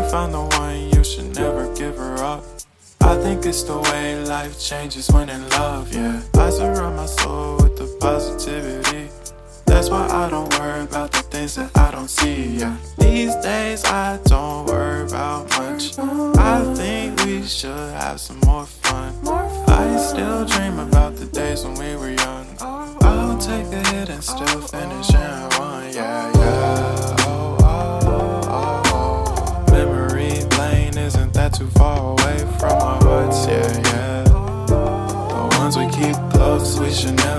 found the one, you should never give her up. I think it's the way life changes when in love, yeah. I surround my soul with the positivity. That's why I don't worry about the things that I don't see, yeah. These days I don't worry about much. I think we should have some more fun. I still dream about the days when we were young. I'll take a hit and still finish in one, yeah, yeah. Oh, oh, oh, oh. Memory lane isn't that too far away from our hearts, yeah, yeah. The ones we keep close, we should never